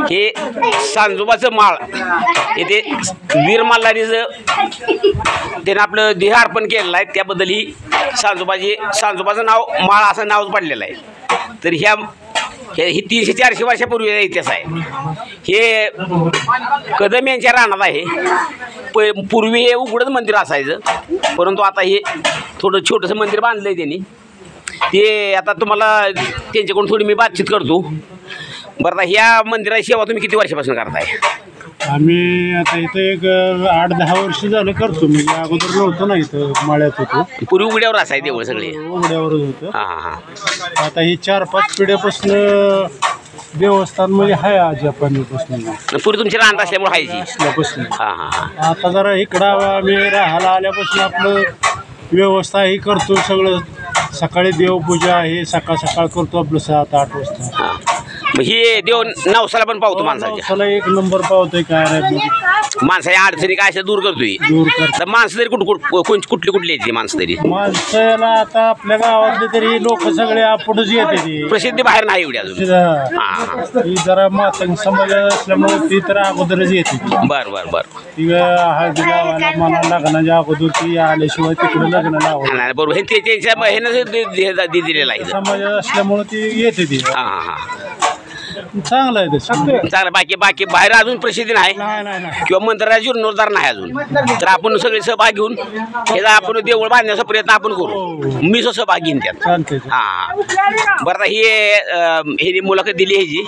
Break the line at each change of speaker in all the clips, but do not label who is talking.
हे सांजोबाचं माळ येथे वीर मल्हारीचं त्यानं आपलं देह अर्पण केलेलं आहे, त्याबद्दल ही सांजोबाचं नाव माळ असं नाव पडलेलं आहे. तर ही 300-400 वर्षापूर्वीचा इतिहास आहे. हे कदम यांच्या रानात आहे. पूर्वी हे उघडच मंदिर असायचं, परंतु आता हे थोडं छोटंसं मंदिर बांधलं आहे त्यांनी. ते आता तुम्हाला त्यांच्याकडून थोडी मी बातचीत करतो. बरं, ह्या मंदिराची सेवा तुम्ही किती वर्षापासून करताय?
आम्ही आता इथं एक 8-10 वर्ष झालं करतो. म्हणजे अगोदर नव्हतो ना, इथं माळ्यात होतो.
पूर्वी उघड्यावर असाय देवळ सगळे?
उघड्यावरच होतं.
हां हां.
आता ही 4-5 पिढ्यापासून देवस्थान म्हणजे आहे जपानीपासून.
पूर्वी तुमची राहत असल्यामुळे हायची
असल्यापासून.
हां हां.
आता जरा इकडं आम्ही राहायला आल्यापासून आपलं व्यवस्था ही करतो. सगळं सकाळी देवपूजा हे सकाळ करतो आपलं 7-8 वाजता.
हां, मग ही देव नवसाला पण पावतो माणसाच्या?
नवसाला एक नंबर पावतोय. काय नाही
माणसाच्या अडचणी काय अशा दूर करतोय.
दूर करतो.
तर माणसं तरी कुठली यायची माणसं तरी?
माणसाला आता आपल्या गावातले तरी लोक सगळे आपणच येते.
प्रसिद्धी बाहेर नाही एवढी अजून. हां,
ती जरा मातंग समाज असल्यामुळे ती तर अगोदरच येते.
बरं बरं बरं.
ती हळदी लावायला मला लग्नाच्या अगोदर ती आल्याशिवाय तिकडे लग्न लावायला.
बरोबर, हे त्यांच्या ह्यानं दिलेलं आहे
समाज असल्यामुळे ती येते ती.
हां हां.
चांगलं आहे तसं.
चांगलं. बाकी बाहेर अजून प्रसिद्धी नाही किंवा मंदिराचा जीर्णोद्धार नाही अजून. तर आपण सगळे सहभाग घेऊन ह्याचा आपण देऊळ बांधण्याचा प्रयत्न आपण करू. मी सहभाग घेईन त्यात. हां. बरं, ही मुलाखत दिली ह्याची.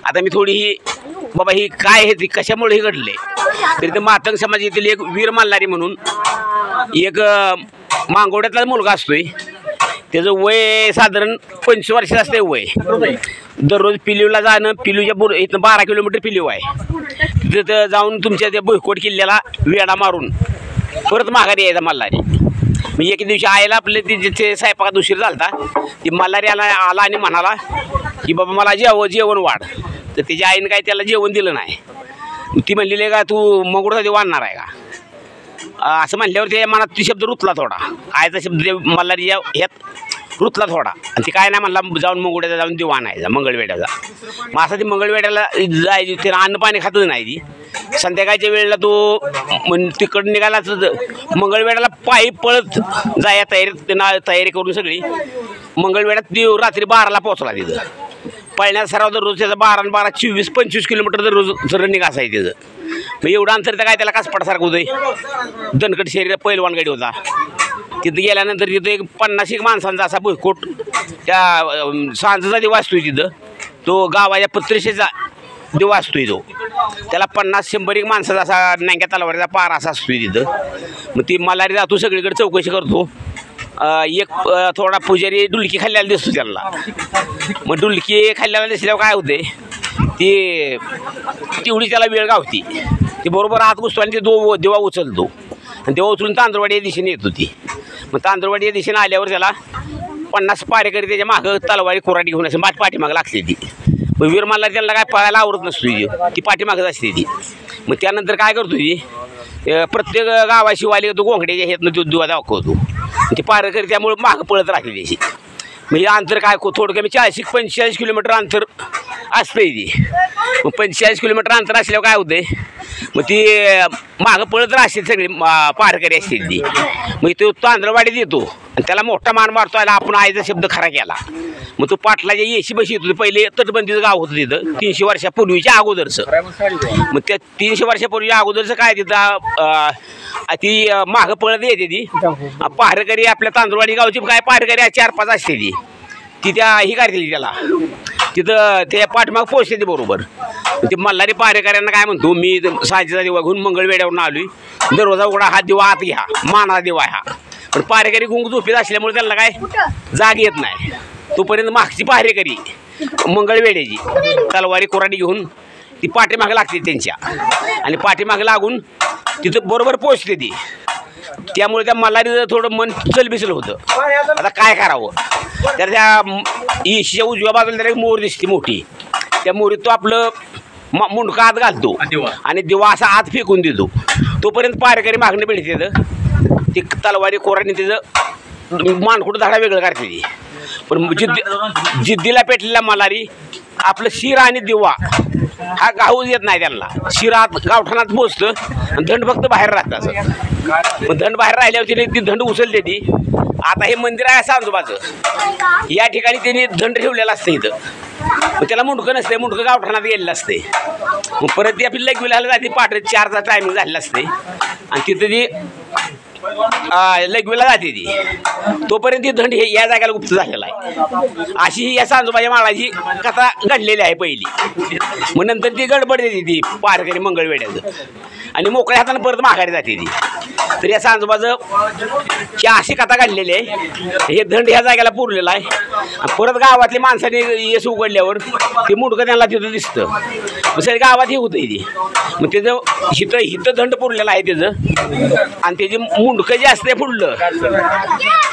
आता मी थोडी ही बाबा ही काय हे कशामुळे हे घडले, तरी ते मातंग समाजातील एक वीर मल्हारी म्हणून एक मांगोड्यातला मुलगा असतोय. त्याचं वय साधारण 25 वर्षाचं असते वय. दररोज पिलीवला जाणं, पिलीवच्या इथनं 12 किलोमीटर पिलीव आहे. तिथं जाऊन तुमच्या त्या भुईकोट किल्ल्याला वेढा मारून परत माघारी यायचा मल्हारी. मी एक दिवशी आयला आपले तिथे स्वयंपाकात उशीर झाला. ती मल्हारी आला आणि म्हणाला की बाबा मला जेवण वाढ. तर त्याच्या आईनं काय त्याला जेवण दिलं नाही. ती म्हणलेली का तू मगुडचा देव आणणार आहे का असं म्हणल्यावर त्या मनात ती शब्द रुतला थोडा. आयचा शब्द मल्हारी ह्यात रुतला थोडा. आणि ती काय नाही म्हणला जाऊन मंगुड्याचा जाऊन देव आणायचा मंगळवेड्याचा. मग असं ती मंगळवेड्याला जायची. ते अन्न पाणी खातच नाही ती. संध्याकाळच्या वेळेला तो तिकडं निघाला मंगळवेड्याला पायी पळत जाया तयारी करून सगळी मंगळवेड्यात ती रात्री 12ला पोहोचला. तिथं पळण्याचा सराव दररोज त्याचा 12 24-25 किलोमीटर दररोज रनिंग असायचं त्याचं. मग एवढं अंतर तर काय त्याला कासपटासारखं होतं. दणकट शरीर पैलवान गाडी होता. तिथं गेल्यानंतर तिथं एक 50 माणसांचा असा भुईकोट त्या सांजचा देव असतोय तिथं. तो गावाच्या पत्रिशेचा देव असतोय तो. त्याला 50-100 माणसाचा असा नांग्या तलवारीचा पार असा असतोय तिथं. मग ती मल्हारी जातो सगळीकडे चौकशी करतो. एक थोडा पुजारी डुलकी खाल्ल्याला दिसतो त्याला. मग डुलकी खाल्ल्याला दिसल्यावर काय होते ती तेवढी त्याला वेळ गावती. ती बरोबर आत घुसतो आणि ते देवा उचलतो आणि देवा उचलून तांदूळवाडी या दिशेने येतो ती. मग तांदूळवाडी या दिशेने आल्यावर त्याला 50 पारेकरी त्याच्या मागं तलवारी कोराडी घेऊन असं पाठीमागं लागते ती. मग वीर मल्हारी त्याला काय पळायला आवडत नसतो. ती पाठीमागच असते ती. मग त्यानंतर काय करतो ती प्रत्येक गावाशिवाय तो गोंगड्याच्या ह्यातनं तो दिवा दाखवतो. ते पारेकरी त्यामुळे मागं पळत राहते त्याची. म्हणजे अंतर काय थोडं कमी 40-45 किलोमीटर अंतर असतंय ती. मग 45 किलोमीटर अंतर असल्यावर काय होतंय मग ती मागं पळत राहते सगळी पारकरी असतील ती. मग तो तांदळवाडीत येतो आणि त्याला मोठा मान मारतो. आला आपण आईचा शब्द खरा केला. मग तो पाटलाच्या येशी बशी येतो. पहिले तटबंदीचं गाव होतं तिथं 300 वर्षापूर्वीच्या अगोदरचं. मग त्या 300 वर्षापूर्वीच्या अगोदरचं काय तिथं ती मागं पळत येते ती पारकरी. आपल्या तांदूळवाडी गावची काय पारकरी 4-5 असते ती त्या ही काढते त्याला तिथं त्या पाठीमाग पोचते ती बरोबर. ते मल्हारी पारेकऱ्यांना काय म्हणतो मी सांजेचा दिवा घेऊन मंगळवेड्यावरून आलोय. दररोजा उघडा हा दिवा आत घ्या, माना दिवा हा. पण पारेकरी गुंग झोपेत असल्यामुळे त्याला काय जाग येत नाही. तोपर्यंत मागची पारेकरी मंगळवेड्याची तलवारी कोराडी घेऊन ती पाठीमागं लागते त्यांच्या आणि पाठीमागं लागून तिथं बरोबर पोचते ती. त्यामुळे त्या मल्हारीचं थोडं मन चलबिचल होतं. आता काय करावं. तर त्या येशीच्या उजव्या बाजूला त्याला एक मोर दिसते मोठी. त्या मोरीत तो आपलं मुंडका आत घालतो आणि दिवा असा आत फेकून देतो. तोपर्यंत पारेकरी मागणं भेटते. ती तलवारी कोराडी त्याचं मानकुट धाडा वेगळं काढते ती. पण जिद्दीला पेटलेला मल्हारी आपलं शिर आणि दिवा हा घाऊच येत नाही त्यांना. शिरात गावठाणात पोचतं आणि धंड फक्त बाहेर राहतं असं. मग धंड बाहेर राहिल्यावर तिने ती धंड उचलते ती. आता हे मंदिर आहे सांजोबाचं, या ठिकाणी त्यांनी दंड ठेवलेला असतं इथं. मग त्याला मुंडकं नसते, मुंडकं गावठाणात गेलेलं असते. मग परत ती आपली लगविला जाते, पाठ 4चा टायमिंग झालेला असते आणि तिथं ती लगविला जाते ती. तोपर्यंत ती दंड हे या जागेला गुप्त झालेला आहे. अशी ही या सांजोबाच्या माळाची कथा घडलेली आहे पहिली. मग नंतर ती गडबड देते ती पारकरी मंगळवेड्याचं आणि मोकळ्या हातानं परत माघारी जाते ती. तर या सांजोबाचं ही अशी कथा घडलेली आहे. हे दंड ह्या जागेला पुरलेला आहे. परत गावातली माणसाने येस उघडल्यावर ते मुंडकं त्यांना तिथं दिसतं. मग सगळ्या गावात हे होतं ती. मग त्याचं हिथं दंड पुरलेलं आहे त्याचं, आणि त्याची मुंडकं जे असते पुढलं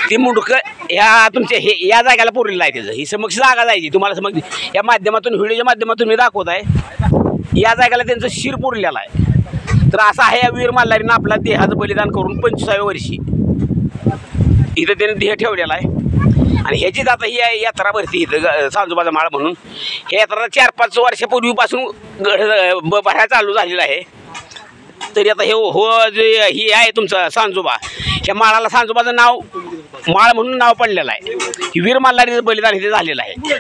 ते मुंडकं ह्या तुमच्या हे या जागेला पुरलेलं आहे त्याचं. ही समक्ष जागा जायची तुम्हाला समज या माध्यमातून, व्हिडिओच्या माध्यमातून मी दाखवत आहे. या जागेला त्यांचं शिर पुरलेलं आहे. तर असं आहे या वीर मल्हारीनं आपला देहाचं बलिदान करून 25व्या वर्षी इथं त्याने देह ठेवलेला आहे. आणि ह्याचीच आता ही यात्रा भरती इथं सांजोबाचा माळ म्हणून. हे यात्रा 4-5 वर्षापूर्वीपासून भरायला चालू झालेलं आहे. तरी आता हे जे ही आहे तुमचं सांजोबा, ह्या माळाला सांजोबाचं नाव माळ म्हणून नाव पडलेलं आहे. ही वीर मल्हारीचं बलिदान इथे झालेलं आहे.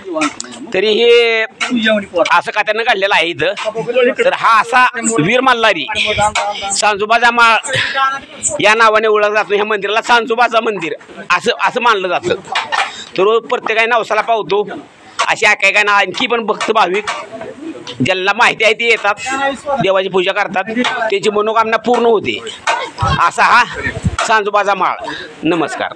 तरी हे असं का त्यानं काढलेलं आहे इथं. तर हा असा वीर मल्हारी सांजोबाचा माळ या नावाने ओळखला जातो. ह्या मंदिराला सांजोबाचं मंदिर असं मानलं जातं. तर प्रत्येकाने नवसाला पावतो. अशी काय ना आणखी पण भक्त भाविक ज्यांना माहिती आहे ते येतात, देवाची पूजा करतात, त्याची मनोकामना पूर्ण होते. असा हा सांजोबाचा माळ. नमस्कार.